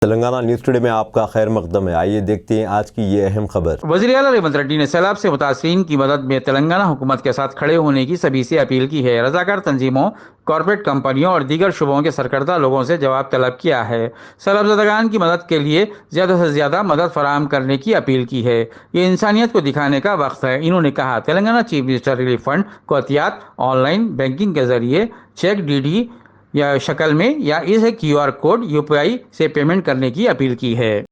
Telangana news today में आपका खैर मकदम है। आइए देखते हैं आज की ये अहम खबर। वज़ीर आला रेवंत रेड्डी ने सैलाब से मुतासरीन की मदद में तेलंगाना हुकूमत के साथ खड़े होने की सभी से अपील की है। रजाकार तंजीमों, कॉरपोरेट कंपनियों और दीगर शुबों के सरकर्दा लोगों से जवाब तलब किया है। सैलाबज़दागान की मदद के लिए ज़्यादा से ज़्यादा मदद फराहम करने की अपील की है। ये इंसानियत को दिखाने का वक्त है। इन्होंने कहा, Telangana chief minister relief fund को एहतियात ऑनलाइन बैंकिंग के जरिए चेक डीडी या शक्ल में या इस QR कोड UPI से पेमेंट करने की अपील की है।